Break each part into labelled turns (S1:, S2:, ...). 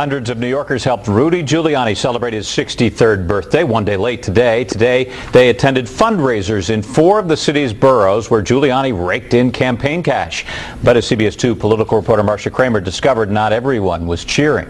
S1: Hundreds of New Yorkers helped Rudy Giuliani celebrate his 63rd birthday, one day late today. Today, they attended fundraisers in 4 of the city's boroughs where Giuliani raked in campaign cash. But as CBS 2 political reporter Marcia Kramer discovered, not everyone was cheering.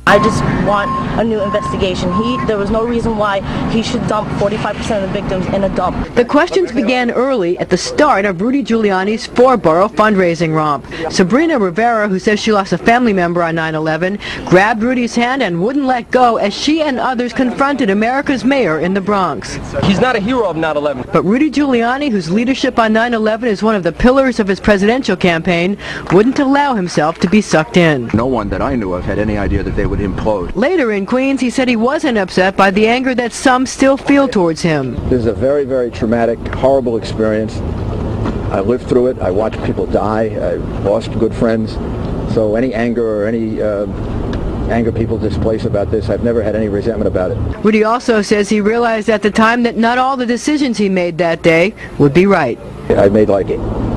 S2: I just want a new investigation. There was no reason why he should dump 45% of the victims in a dump.
S3: The questions began early at the start of Rudy Giuliani's 4-borough fundraising romp. Sabrina Rivera, who says she lost a family member on 9/11, grabbed Rudy's hand and wouldn't let go as she and others confronted America's mayor in the Bronx.
S4: He's not a hero of 9/11.
S3: But Rudy Giuliani, whose leadership on 9/11 is one of the pillars of his presidential campaign, wouldn't allow himself to be sucked in.
S5: No one that I knew of had any idea that they would implode.
S3: Later in Queens, he said he wasn't upset by the anger that some still feel towards him.
S5: This is a very, very traumatic, horrible experience. I lived through it. I watched people die. I lost good friends. So any anger or any anger people displace about this, I've never had any resentment about it.
S3: Rudy also says he realized at the time that not all the decisions he made that day would be right.
S5: I made like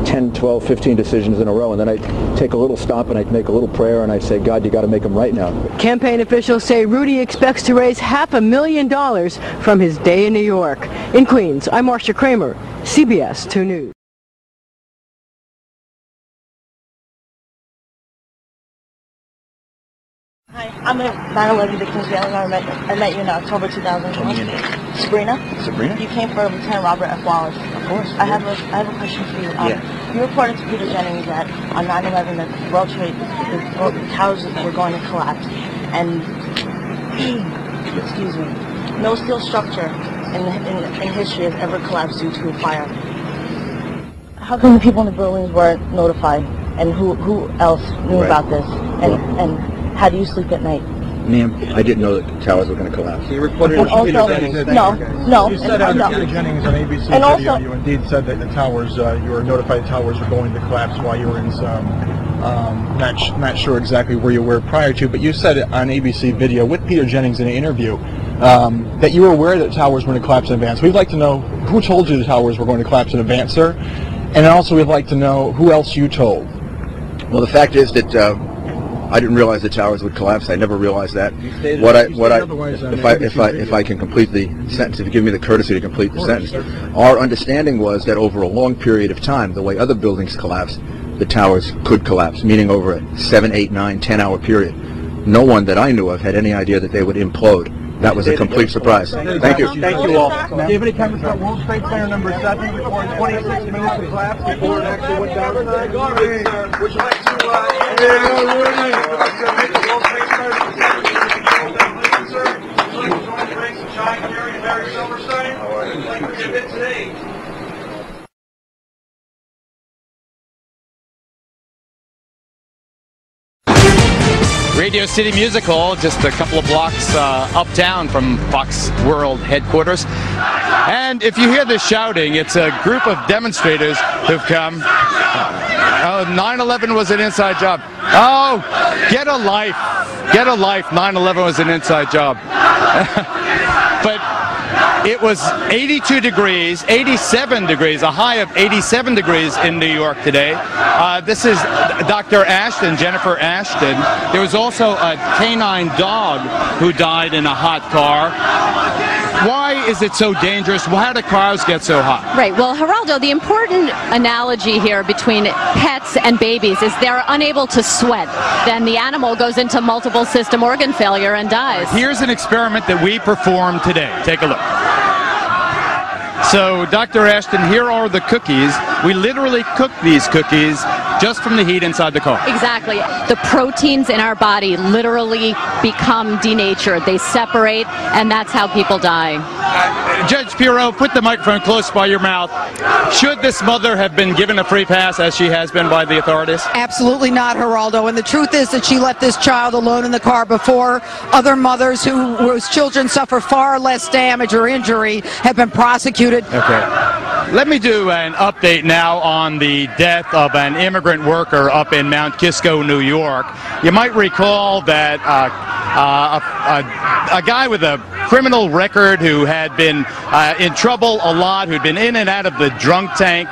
S5: 10, 12, 15 decisions in a row, and then I'd take a little stop and I'd make a little prayer and I'd say, God, you got to make them right now.
S3: Campaign officials say Rudy expects to raise $500,000 from his day in New York. In Queens, I'm Marcia Kramer, CBS 2 News.
S2: Hi, I'm a 9/11 victims family. I met you in October 2001. Sabrina?
S6: Sabrina?
S2: You came for Lieutenant Robert F. Wallace.
S6: Of course.
S2: I have a question for you. You reported to Peter Jennings that on 9/11 that the World Trade, the towers were going to collapse, and excuse me, no steel structure in history has ever collapsed due to a fire. How come the people in the buildings weren't notified, and who else knew about this, and how do you sleep at night?
S5: Ma'am, I didn't know that the towers were going to collapse.
S6: You reported
S2: And
S6: to Peter
S2: also,
S6: Jennings.
S2: no.
S7: You said on Peter Jennings on ABC
S2: And
S7: video,
S2: also-
S7: you indeed said that the towers, you were notified the towers were going to collapse while you were in some, not sure exactly where you were prior to, but you said it on ABC video with Peter Jennings in an interview that you were aware that the towers were going to collapse in advance. We'd like to know who told you the towers were going to collapse in advance, sir, and also we'd like to know who else you told.
S5: Well, the fact is that I didn't realize the towers would collapse. I never realized that. If I can complete the sentence, if you give me the courtesy to complete the sentence, our understanding was that over a long period of time, the way other buildings collapse, the towers could collapse, meaning over a 7, 8, 9, 10-hour period. No one that I knew of had any idea that they would implode. That was a complete surprise. Thank you.
S6: Thank you all.
S7: Do you have any comments about World Trade Center number 7 before 26 minutes of collapse before it actually went down?
S6: Would you like to
S8: Radio City Music Hall, just a couple of blocks uptown from Fox World headquarters. And if you hear this shouting, it's a group of demonstrators who've come. 9/11 was an inside job. Oh, get a life. Get a life. 9/11 was an inside job. But it was 82 degrees, 87 degrees, a high of 87 degrees in New York today. This is Dr. Ashton, Jennifer Ashton. There was also a canine dog who died in a hot car. Why is it so dangerous? How do cars get so hot?
S9: Right. Well, Geraldo, the important analogy here between pets and babies is they're unable to sweat. Then the animal goes into multiple system organ failure and dies.
S8: Here's an experiment that we performed today. Take a look. So, Dr. Ashton, here are the cookies. We literally cooked these cookies just from the heat inside the car.
S9: Exactly. The proteins in our body literally become denatured. They separate, and that's how people die.
S8: Judge Pirro, put the microphone close by your mouth. Should this mother have been given a free pass, as she has been by the authorities?
S10: Absolutely not, Geraldo. And the truth is that she left this child alone in the car before other mothers whose children suffer far less damage or injury have been prosecuted.
S8: Okay. Let me do an update now on the death of an immigrant worker up in Mount Kisco, New York. You might recall that a guy with a criminal record who had been in trouble a lot, who'd been in and out of the drunk tank,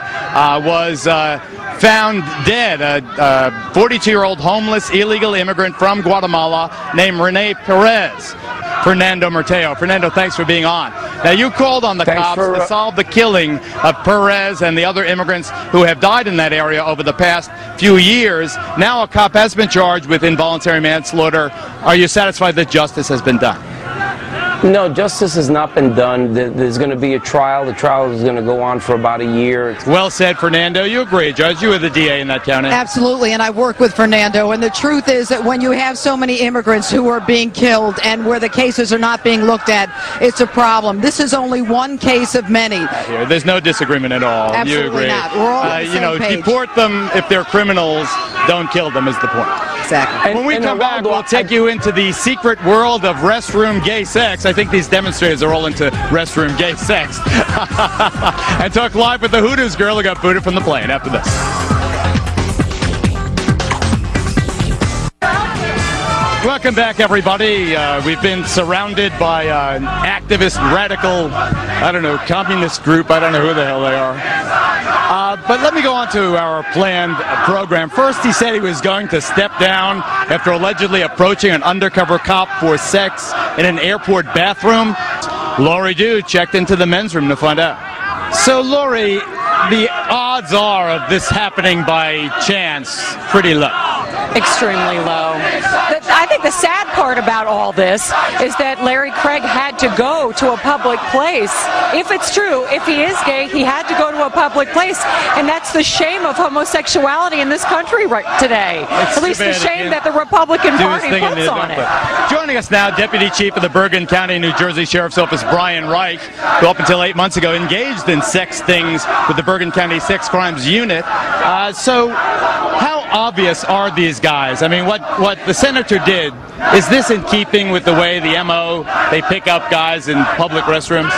S8: was found dead. A 42-year-old homeless illegal immigrant from Guatemala named Rene Perez. Fernando Merteo. Fernando, thanks for being on. Now, you called on the cops to solve the killing of Perez and the other immigrants who have died in that area over the past few years. Now a cop has been charged with involuntary manslaughter. Are you satisfied that justice has been done?
S4: No, justice has not been done. There's going to be a trial. The trial is going to go on for about a year.
S8: Well said, Fernando. You agree, Judge? You were the DA in that county.
S10: Absolutely, and I work with Fernando. And the truth is that when you have so many immigrants who are being killed and where the cases are not being looked at, it's a problem. This is only one case of many.
S8: There's no disagreement at all.
S10: Absolutely
S8: you agree.
S10: not. We're all on the same page.
S8: Deport them if they're criminals. Don't kill them is the point.
S10: Exactly.
S8: When we come back, we'll take you into the secret world of restroom gay sex. I think these demonstrators are all into restroom gay sex. And talk live with the Hooters girl who got booted from the plane after this. Welcome back, everybody. We've been surrounded by an activist, radical, I don't know, communist group. I don't know who the hell they are. But let me go on to our planned program. First, he said he was going to step down after allegedly approaching an undercover cop for sex in an airport bathroom. Lori Dew checked into the men's room to find out. So, Lori, the odds are of this happening by chance pretty low.
S6: Extremely low. I think the sad part about all this is that Larry Craig had to go to a public place. If it's true, if he is gay, he had to go to a public place, and that's the shame of homosexuality in this country right today. At least the shame that the Republican Party puts on it.
S8: Joining us now, Deputy Chief of the Bergen County, New Jersey Sheriff's Office, Brian Reich, who up until 8 months ago engaged in sex things with the Bergen County Sex Crimes Unit. So how obvious are these guys? I mean, what the senator did, is this in keeping with the way the MO, they pick up guys in public restrooms?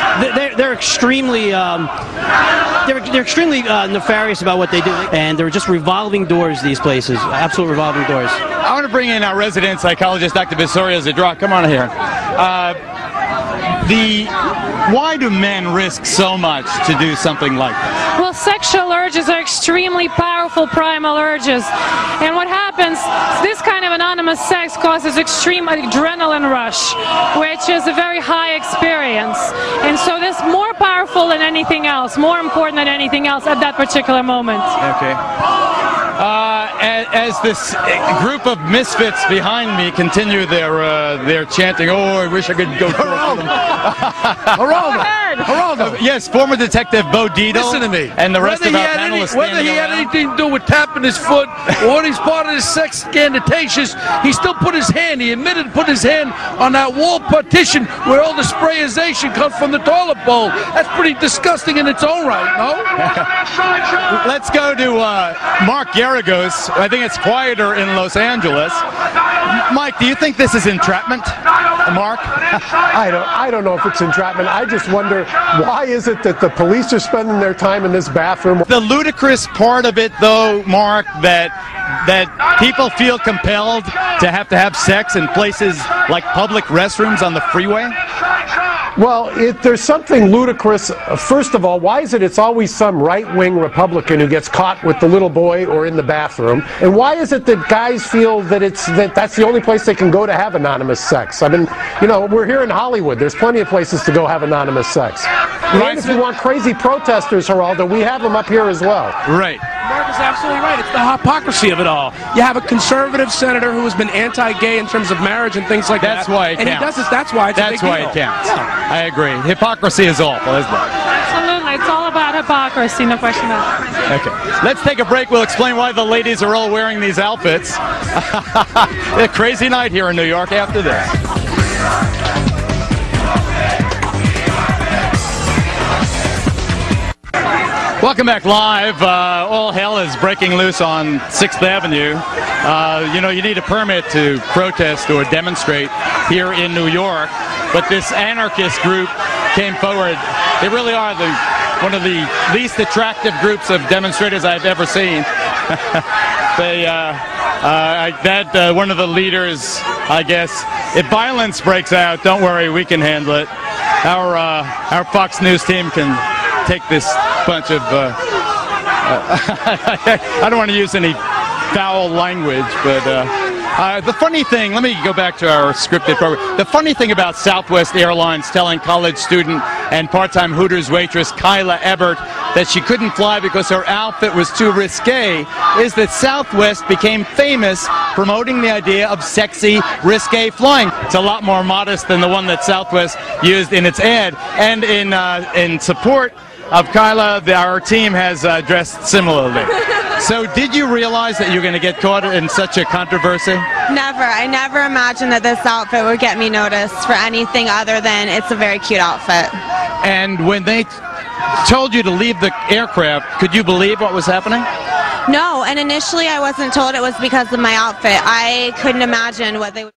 S11: They're extremely they're extremely nefarious about what they do, and they're just revolving doors, these places, absolute revolving doors.
S8: I want to bring in our resident psychologist, Dr. Visoria Zadra. Come on here. Why do men risk so much to do something like this?
S12: Well, sexual urges are extremely powerful primal urges. And what happens, this kind of anonymous sex causes extreme adrenaline rush, which is a very high experience. And so this is more powerful than anything else, more important than anything else at that particular moment.
S8: Okay. As this group of misfits behind me continue their chanting, oh, I wish I could go talk to them. Geraldo. Yes, former Detective Bo Dietl.
S13: Listen to me.
S8: And the rest of our panelists.
S13: Whether he had anything to do with tapping his foot or he's part of his sex scanditations, he still put his hand, he admitted to put his hand on that wall partition where all the sprayization comes from the toilet bowl. That's pretty disgusting in its own right, no?
S8: Let's go to Mark Garagos. I think it's quieter in Los Angeles. Mike, do you think this is entrapment? Mark?
S14: I don't know if it's entrapment. I just wonder, why is it that the police are spending their time in this bathroom?
S8: The ludicrous part of it, though, Mark, that people feel compelled to have sex in places like public restrooms on the freeway?
S14: Well, there's something ludicrous. First of all, why is it it's always some right-wing Republican who gets caught with the little boy or in the bathroom? And why is it that guys feel that that's the only place they can go to have anonymous sex? I mean, you know, we're here in Hollywood. There's plenty of places to go have anonymous sex. And if you want crazy protesters, Geraldo, we have them up here as well.
S8: Right.
S15: Mark is absolutely right. It's the hypocrisy of it all. You have a conservative senator who has been anti-gay in terms of marriage and things like
S8: that. That's why it counts.
S15: And he does this. That's why it's a big deal.
S8: That's why it counts.
S15: Yeah.
S8: I agree. Hypocrisy is awful, isn't it?
S12: Absolutely. It's all about hypocrisy, no question about it.
S8: Okay. Let's take a break. We'll explain why the ladies are all wearing these outfits. A crazy night here in New York after this. Welcome back live. All hell is breaking loose on 6th Avenue. You know, you need a permit to protest or demonstrate here in New York, but this anarchist group came forward. They really are one of the least attractive groups of demonstrators I've ever seen. One of the leaders, I guess, if violence breaks out, don't worry, we can handle it. Our Fox News team can take this bunch of I don't want to use any foul language, but the funny thing, let me go back to our scripted program. The funny thing about Southwest Airlines telling college student and part-time Hooters waitress Kyla Ebert that she couldn't fly because her outfit was too risque is that Southwest became famous promoting the idea of sexy, risque flying. It's a lot more modest than the one that Southwest used in its ad. And in support of Kyla, our team has dressed similarly. So did you realize that you're going to get caught in such a controversy?
S16: Never. I never imagined that this outfit would get me noticed for anything other than it's a very cute outfit.
S8: And when they told you to leave the aircraft, could you believe what was happening?
S16: No, and initially I wasn't told it was because of my outfit. I couldn't imagine what they would